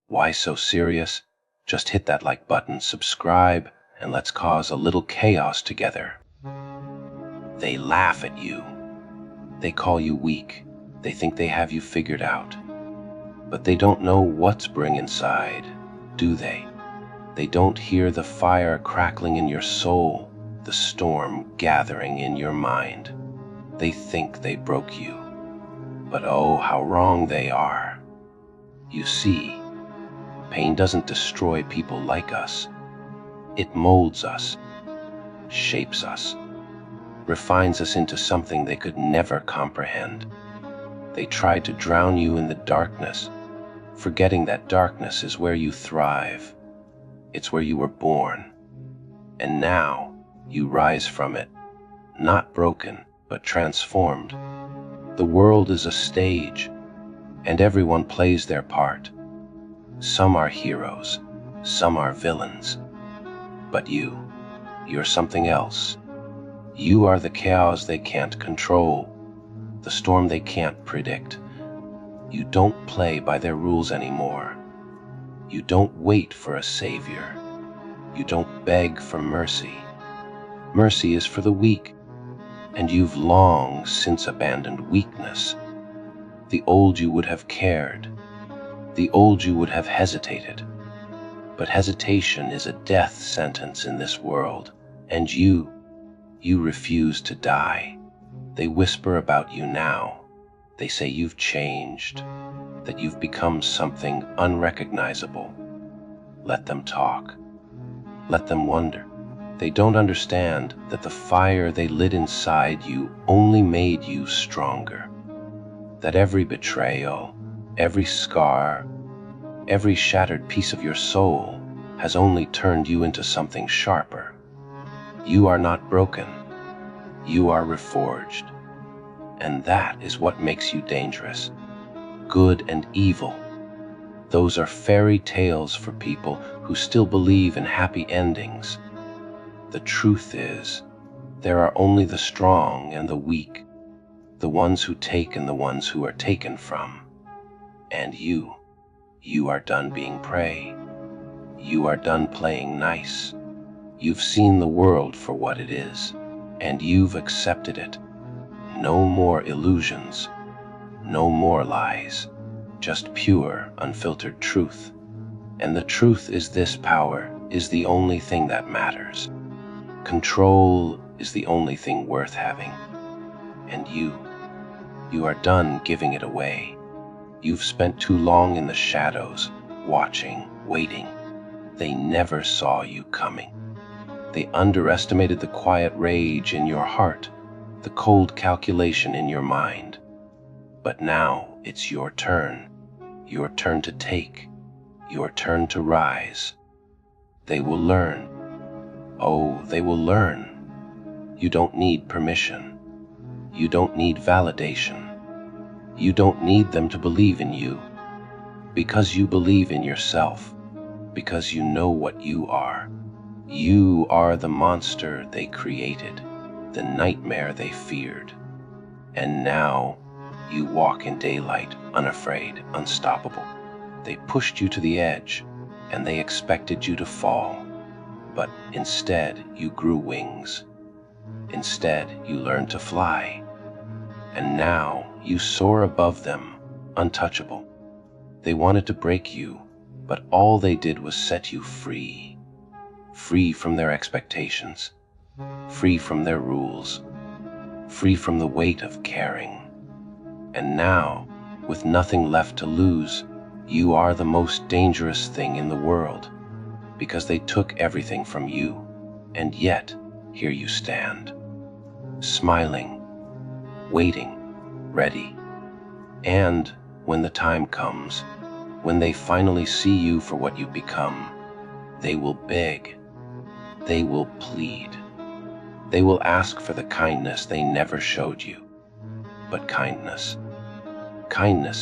Why so serious? Just hit that like button, subscribe, and let's cause a little chaos together. They laugh at you. They call you weak. They think they have you figured out. But they don't know what's brewing inside, do they? They don't hear the fire crackling in your soul, the storm gathering in your mind. They think they broke you. But oh, how wrong they are. You see, pain doesn't destroy people like us. It molds us, shapes us, refines us into something they could never comprehend. They tried to drown you in the darkness, forgetting that darkness is where you thrive. It's where you were born. And now you rise from it, not broken, but transformed. The world is a stage, and everyone plays their part. Some are heroes, some are villains. But you're something else. You are the chaos they can't control, the storm they can't predict. You don't play by their rules anymore. You don't wait for a savior. You don't beg for mercy. Mercy is for the weak, and you've long since abandoned weakness. The old you would have cared. The old you would have hesitated. But hesitation is a death sentence in this world, and you refuse to die. They whisper about you now. They say you've changed, that you've become something unrecognizable. Let them talk. Let them wonder. They don't understand that the fire they lit inside you only made you stronger. That every betrayal, every scar, every shattered piece of your soul has only turned you into something sharper. You are not broken. You are reforged. And that is what makes you dangerous. Good and evil. Those are fairy tales for people who still believe in happy endings. The truth is, there are only the strong and the weak, the ones who take and the ones who are taken from. And you are done being prey. You are done playing nice. You've seen the world for what it is, and you've accepted it. No more illusions, no more lies, just pure, unfiltered truth. And the truth is this: power is the only thing that matters. Control is the only thing worth having. And you are done giving it away. You've spent too long in the shadows, watching, waiting. They never saw you coming. They underestimated the quiet rage in your heart, the cold calculation in your mind. But now it's your turn to take, your turn to rise. They will learn. Oh, they will learn. You don't need permission. You don't need validation. You don't need them to believe in you, because you believe in yourself, because you know what you are. You are the monster they created, the nightmare they feared. And now you walk in daylight, unafraid, unstoppable. They pushed you to the edge, and they expected you to fall. But instead, you grew wings. Instead, you learned to fly. And now you soar above them, untouchable. They wanted to break you, but all they did was set you free. Free from their expectations, free from their rules, free from the weight of caring. And now, with nothing left to lose, you are the most dangerous thing in the world, because they took everything from you, and yet here you stand, smiling, waiting, ready. And when the time comes, when they finally see you for what you've become, they will beg. They will plead. They will ask for the kindness they never showed you. But kindness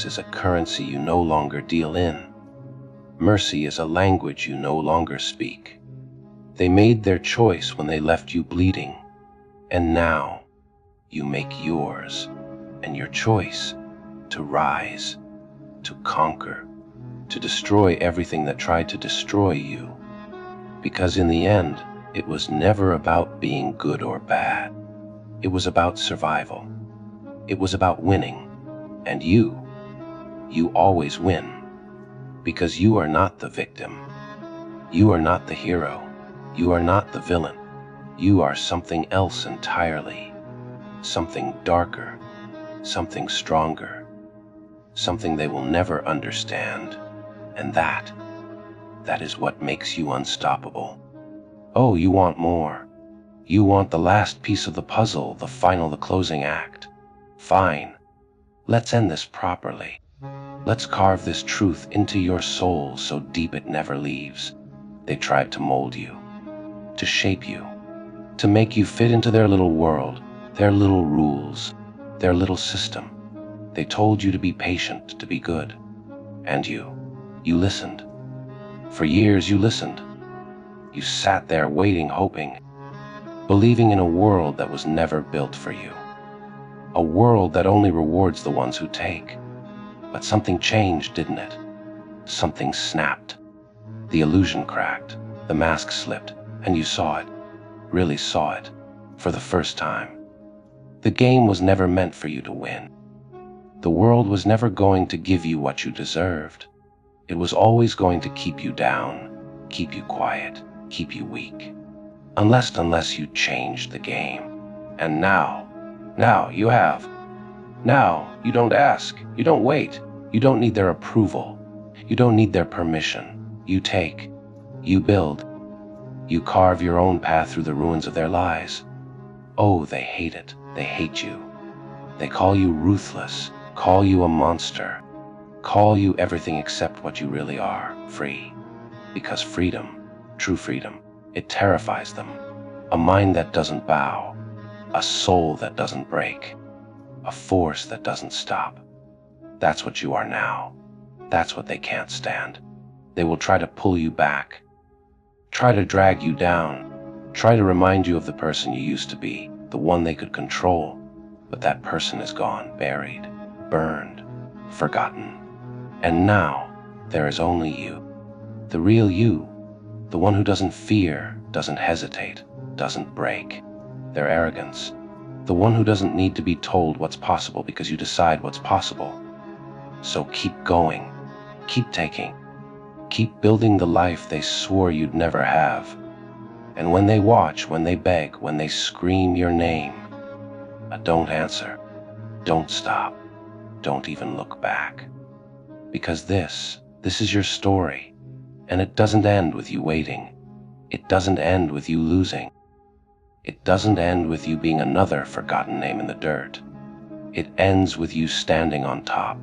is a currency you no longer deal in. Mercy is a language you no longer speak. They made their choice when they left you bleeding, and now you make yours, and your choice to rise, to conquer, to destroy everything that tried to destroy you. Because in the end, it was never about being good or bad. It was about survival. It was about winning. And you always win. Because you are not the victim. You are not the hero. You are not the villain. You are something else entirely. Something darker. Something stronger. Something they will never understand. And that is what makes you unstoppable. Oh, you want more. You want the last piece of the puzzle, the closing act. Fine. Let's end this properly. Let's carve this truth into your soul so deep it never leaves. They tried to mold you, to shape you, to make you fit into their little world, their little rules, their little system. They told you to be patient, to be good. And you listened. For years you listened. You sat there waiting, hoping, believing in a world that was never built for you. A world that only rewards the ones who take. But something changed, didn't it? Something snapped. The illusion cracked, the mask slipped, and you saw it, really saw it, for the first time. The game was never meant for you to win. The world was never going to give you what you deserved. It was always going to keep you down, keep you quiet, keep you weak. Unless you changed the game. And now you have. Now you don't ask, you don't wait, you don't need their approval, you don't need their permission. You take, you build, you carve your own path through the ruins of their lies. Oh, they hate it, they hate you. They call you ruthless, call you a monster, call you everything except what you really are, free. Because freedom, true freedom, it terrifies them. A mind that doesn't bow, a soul that doesn't break, a force that doesn't stop. That's what you are now. That's what they can't stand. They will try to pull you back, try to drag you down, try to remind you of the person you used to be, the one they could control. But that person is gone, buried, burned, forgotten. And now there is only you, the real you, the one who doesn't fear, doesn't hesitate, doesn't break. Their arrogance, the one who doesn't need to be told what's possible because you decide what's possible. So keep going, keep taking, keep building the life they swore you'd never have. And when they watch, when they beg, when they scream your name, don't answer, don't stop, don't even look back. Because this is your story, and it doesn't end with you waiting. It doesn't end with you losing. It doesn't end with you being another forgotten name in the dirt. It ends with you standing on top.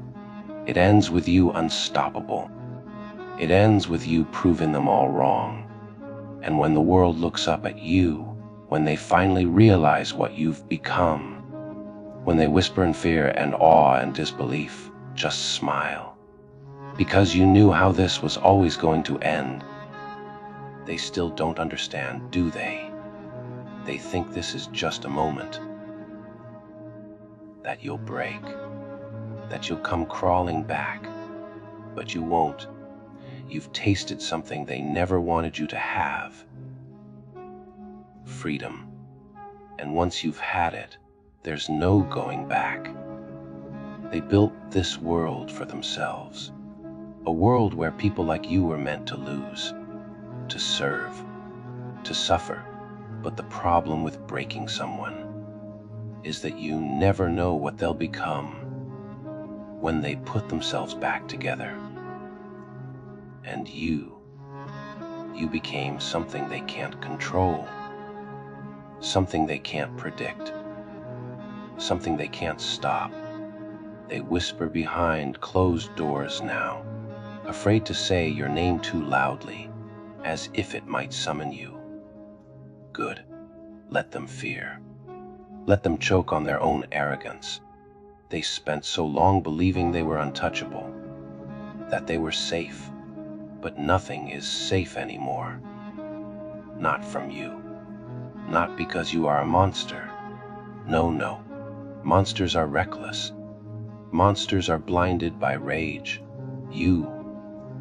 It ends with you unstoppable. It ends with you proving them all wrong. And when the world looks up at you, when they finally realize what you've become, when they whisper in fear and awe and disbelief, just smile. Because you knew how this was always going to end. They still don't understand, do they? They think this is just a moment. That you'll break. That you'll come crawling back. But you won't. You've tasted something they never wanted you to have. Freedom. And once you've had it, there's no going back. They built this world for themselves. A world where people like you were meant to lose, to serve, to suffer. But the problem with breaking someone is that you never know what they'll become when they put themselves back together. And you became something they can't control, something they can't predict, something they can't stop. They whisper behind closed doors now, afraid to say your name too loudly, as if it might summon you. Good. Let them fear. Let them choke on their own arrogance. They spent so long believing they were untouchable, that they were safe. But nothing is safe anymore. Not from you. Not because you are a monster. No. Monsters are reckless. Monsters are blinded by rage. You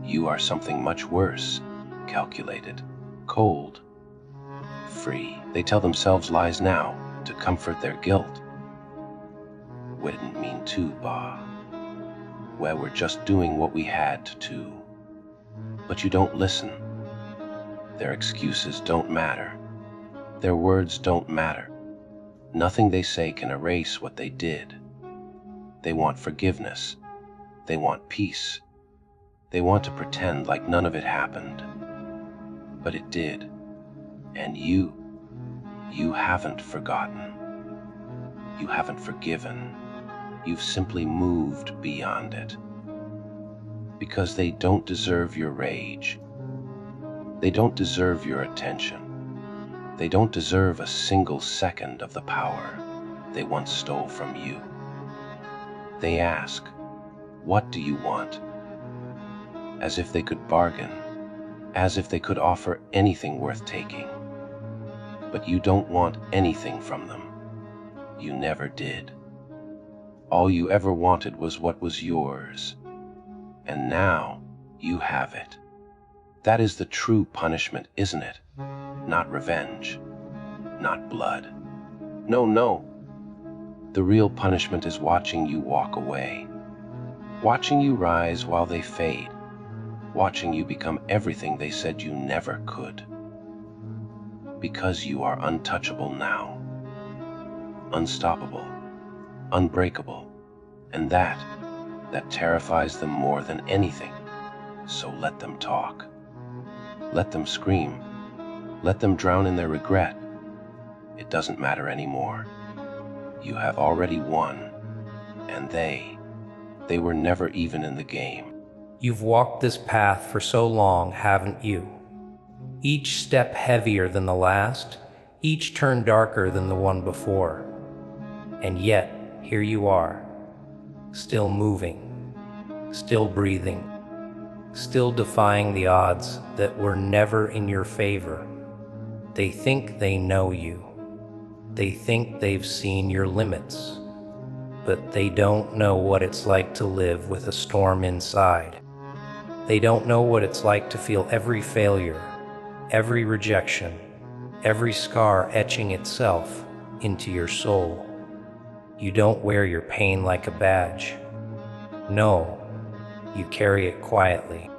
You are something much worse, calculated, cold, free. They tell themselves lies now to comfort their guilt. We didn't mean to, bah. Well, we're just doing what we had to. But you don't listen. Their excuses don't matter. Their words don't matter. Nothing they say can erase what they did. They want forgiveness. They want peace. They want to pretend like none of it happened. But it did. And you haven't forgotten. You haven't forgiven. You've simply moved beyond it. Because they don't deserve your rage. They don't deserve your attention. They don't deserve a single second of the power they once stole from you. They ask, "What do you want?" As if they could bargain, as if they could offer anything worth taking. But you don't want anything from them. You never did. All you ever wanted was what was yours. And now you have it. That is the true punishment, isn't it? Not revenge, not blood. No, no. The real punishment is watching you walk away, watching you rise while they fade, watching you become everything they said you never could. Because you are untouchable now, unstoppable, unbreakable, and that terrifies them more than anything. So let them talk. Let them scream. Let them drown in their regret. It doesn't matter anymore. You have already won, and they were never even in the game. You've walked this path for so long, haven't you? Each step heavier than the last, each turn darker than the one before. And yet, here you are, still moving, still breathing, still defying the odds that were never in your favor. They think they know you. They think they've seen your limits, but they don't know what it's like to live with a storm inside. They don't know what it's like to feel every failure, every rejection, every scar etching itself into your soul. You don't wear your pain like a badge. No, you carry it quietly,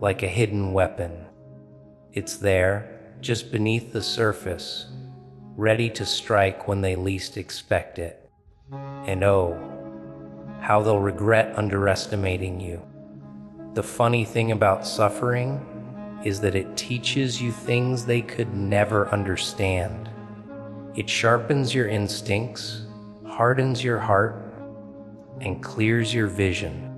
like a hidden weapon. It's there, just beneath the surface, ready to strike when they least expect it. And oh, how they'll regret underestimating you. The funny thing about suffering is that it teaches you things they could never understand. It sharpens your instincts, hardens your heart, and clears your vision.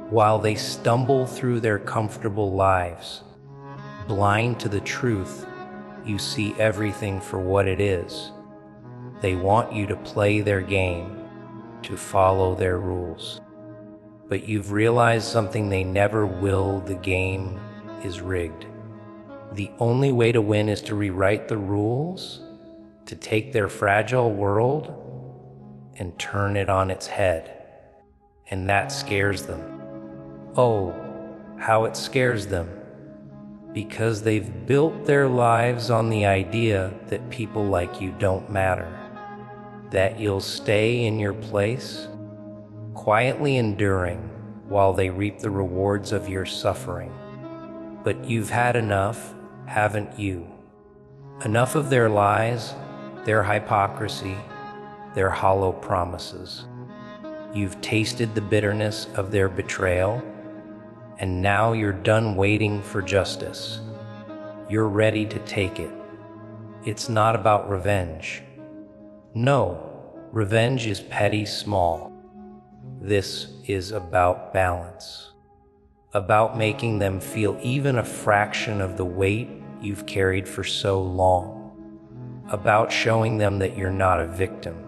While they stumble through their comfortable lives, blind to the truth, you see everything for what it is. They want you to play their game, to follow their rules. But you've realized something they never will: the game is rigged. The only way to win is to rewrite the rules, to take their fragile world and turn it on its head. And that scares them. Oh, how it scares them. Because they've built their lives on the idea that people like you don't matter, that you'll stay in your place, quietly enduring while they reap the rewards of your suffering. But you've had enough, haven't you? Enough of their lies, their hypocrisy, their hollow promises. You've tasted the bitterness of their betrayal, and now you're done waiting for justice. You're ready to take it. It's not about revenge. No, revenge is petty small. This is about balance. About making them feel even a fraction of the weight you've carried for so long. About showing them that you're not a victim.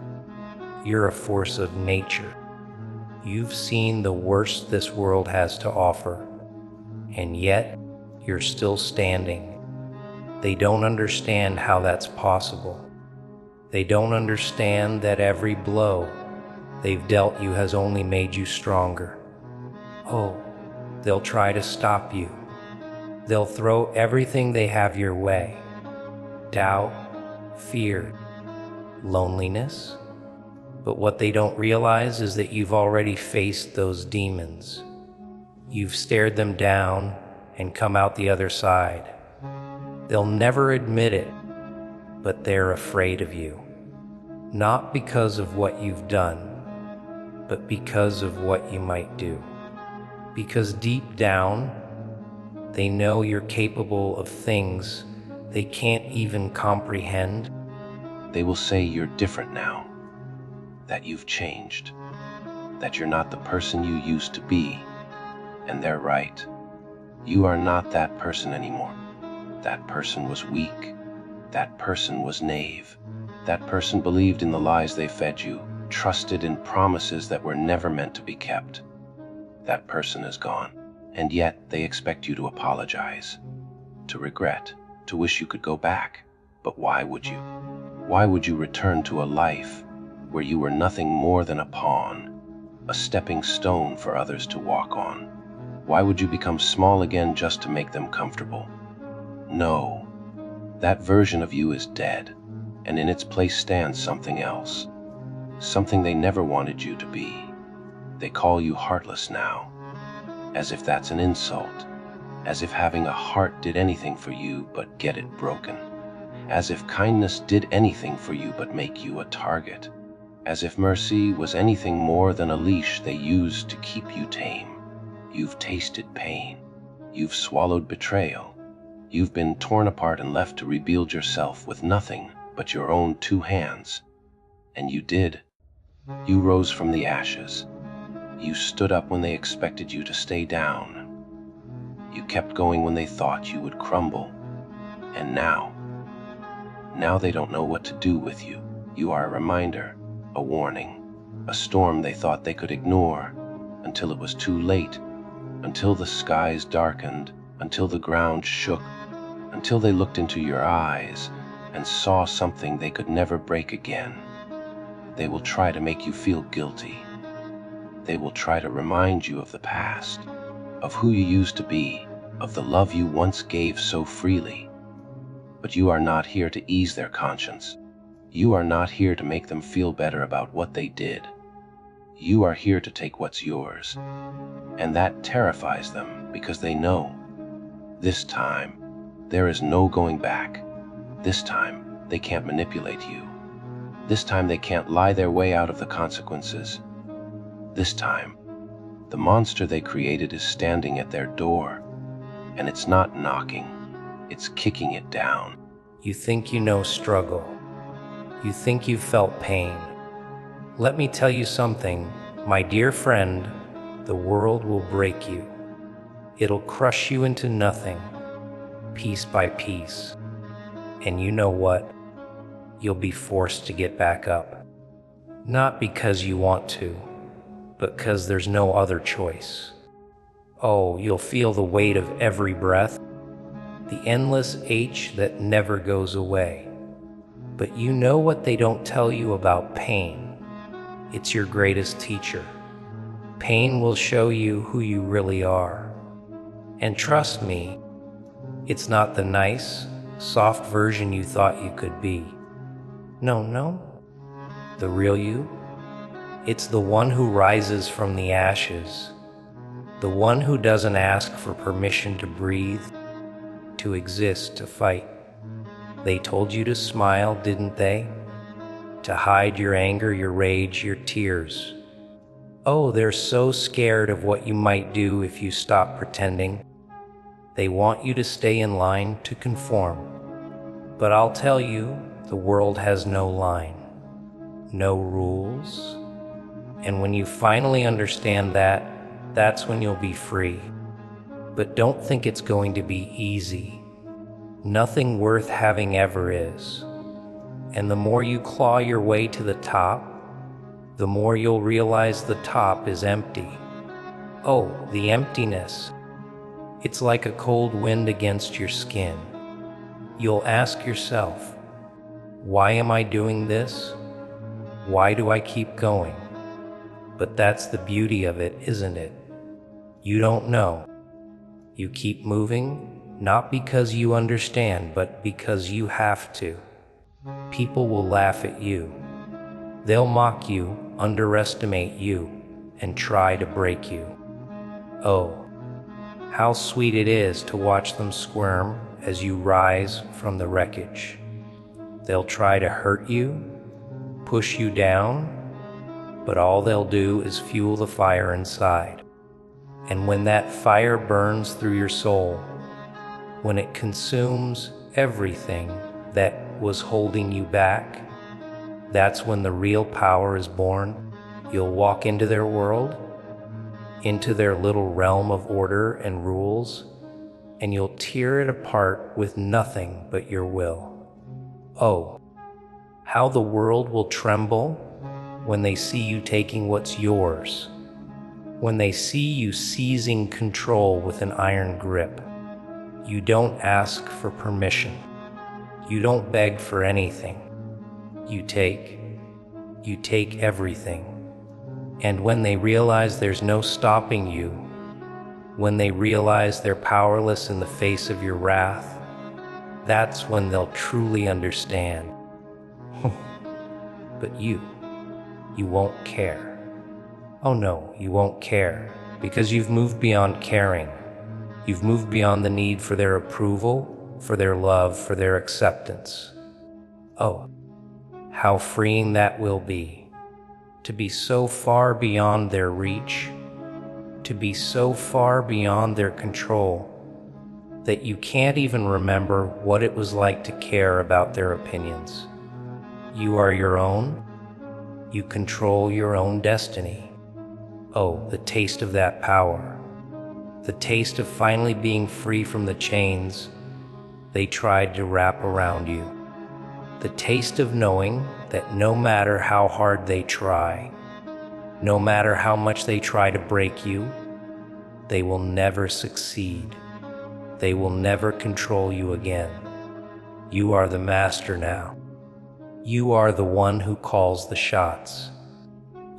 You're a force of nature. You've seen the worst this world has to offer, and yet you're still standing. They don't understand how that's possible. They don't understand that every blow they've dealt you has only made you stronger. Oh, They'll try to stop you. They'll throw everything they have your way. Doubt, fear, loneliness. But what they don't realize is that you've already faced those demons. You've stared them down and come out the other side. They'll never admit it, but they're afraid of you. Not because of what you've done, but because of what you might do. Because deep down, they know you're capable of things they can't even comprehend. They will say you're different now, that you've changed, that you're not the person you used to be. And they're right. You are not that person anymore. That person was weak. That person was naive. That person believed in the lies they fed you, trusted in promises that were never meant to be kept. That person is gone, and yet they expect you to apologize, to regret, to wish you could go back. But why would you? Why would you return to a life where you were nothing more than a pawn, a stepping stone for others to walk on? Why would you become small again just to make them comfortable? No, that version of you is dead, and in its place stands something else, something they never wanted you to be. They call you heartless now, as if that's an insult, as if having a heart did anything for you but get it broken, as if kindness did anything for you but make you a target, as if mercy was anything more than a leash they used to keep you tame. You've tasted pain. You've swallowed betrayal. You've been torn apart and left to rebuild yourself with nothing but your own 2 hands. And you did. You rose from the ashes. You stood up when they expected you to stay down. You kept going when they thought you would crumble. And now they don't know what to do with you. You are a reminder, a warning, a storm they thought they could ignore until it was too late. Until the skies darkened, until the ground shook, until they looked into your eyes and saw something they could never break again. They will try to make you feel guilty. They will try to remind you of the past, of who you used to be, of the love you once gave so freely. But you are not here to ease their conscience. You are not here to make them feel better about what they did. You are here to take what's yours. And that terrifies them because they know, this time, there is no going back. This time, they can't manipulate you. This time, they can't lie their way out of the consequences. This time, the monster they created is standing at their door, and it's not knocking, it's kicking it down. You think you know struggle. You think you've felt pain. Let me tell you something, my dear friend. The world will break you. It'll crush you into nothing, piece by piece. And you know what? You'll be forced to get back up. Not because you want to, but because there's no other choice. Oh, you'll feel the weight of every breath, the endless ache that never goes away. But you know what they don't tell you about pain? It's your greatest teacher. Pain will show you who you really are. And trust me, it's not the nice, soft version you thought you could be. No. The real you? It's the one who rises from the ashes. The one who doesn't ask for permission to breathe, to exist, to fight. They told you to smile, didn't they? To hide your anger, your rage, your tears. Oh, they're so scared of what you might do if you stop pretending. They want you to stay in line, to conform. But I'll tell you, the world has no line, no rules. And when you finally understand that, that's when you'll be free. But don't think it's going to be easy. Nothing worth having ever is. And the more you claw your way to the top, the more you'll realize the top is empty. Oh, the emptiness. It's like a cold wind against your skin. You'll ask yourself, why am I doing this? Why do I keep going? But that's the beauty of it, isn't it? You don't know. You keep moving, not because you understand, but because you have to. People will laugh at you. They'll mock you, underestimate you, and try to break you. Oh, how sweet it is to watch them squirm as you rise from the wreckage. They'll try to hurt you, push you down, but all they'll do is fuel the fire inside. And when that fire burns through your soul, when it consumes everything that was holding you back, that's when the real power is born. You'll walk into their world, into their little realm of order and rules, and you'll tear it apart with nothing but your will. Oh, how the world will tremble when they see you taking what's yours, when they see you seizing control with an iron grip. You don't ask for permission. You don't beg for anything. You take everything. And when they realize there's no stopping you, when they realize they're powerless in the face of your wrath, that's when they'll truly understand. But you won't care. Oh no, you won't care, because you've moved beyond caring. You've moved beyond the need for their approval, for their love, for their acceptance. Oh, how freeing that will be, to be so far beyond their reach, to be so far beyond their control, that you can't even remember what it was like to care about their opinions. You are your own. You control your own destiny. Oh, the taste of that power. The taste of finally being free from the chains they tried to wrap around you. The taste of knowing that no matter how hard they try, no matter how much they try to break you, they will never succeed. They will never control you again. You are the master now. You are the one who calls the shots.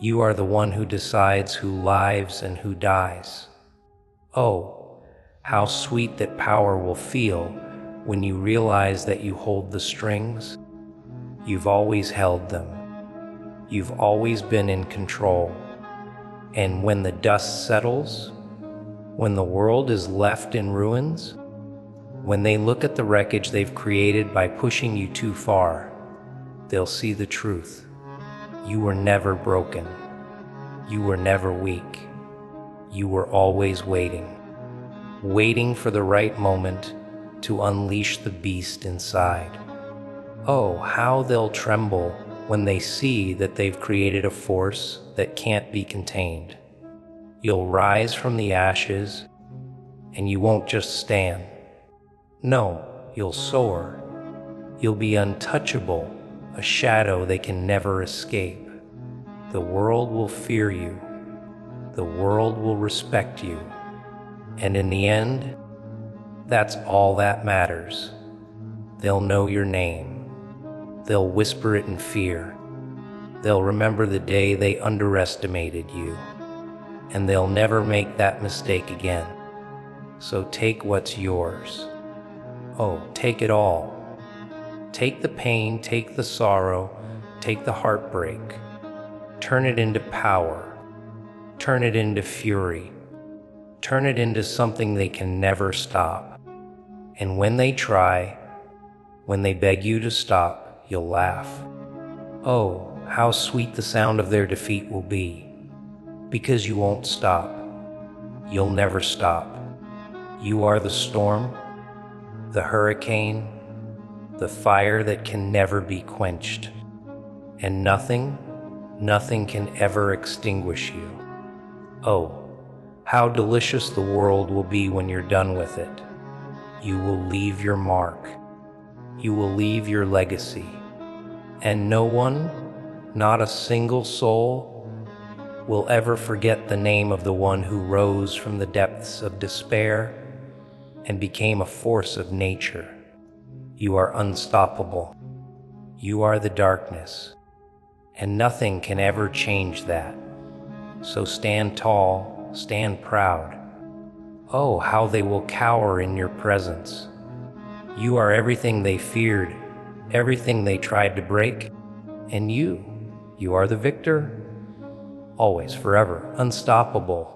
You are the one who decides who lives and who dies. Oh, how sweet that power will feel when you realize that you hold the strings. You've always held them. You've always been in control. And when the dust settles, when the world is left in ruins, when they look at the wreckage they've created by pushing you too far, they'll see the truth. You were never broken. You were never weak. You were always waiting for the right moment to unleash the beast inside. Oh, how they'll tremble when they see that they've created a force that can't be contained. You'll rise from the ashes, and you won't just stand. No, you'll soar. You'll be untouchable, a shadow they can never escape. The world will fear you. The world will respect you. And in the end, that's all that matters. They'll know your name. They'll whisper it in fear. They'll remember the day they underestimated you. And they'll never make that mistake again. So take what's yours. Oh, take it all. Take the pain, take the sorrow, take the heartbreak. Turn it into power. Turn it into fury. Turn it into something they can never stop. And when they try, when they beg you to stop, you'll laugh. Oh, how sweet the sound of their defeat will be. Because you won't stop. You'll never stop. You are the storm, the hurricane, the fire that can never be quenched. And nothing can ever extinguish you. Oh, how delicious the world will be when you're done with it. You will leave your mark. You will leave your legacy. And no one, not a single soul, will ever forget the name of the one who rose from the depths of despair and became a force of nature. You are unstoppable. You are the darkness, and nothing can ever change that. So stand tall, stand proud. Oh, how they will cower in your presence. You are everything they feared, everything they tried to break, and you are the victor, always, forever, unstoppable.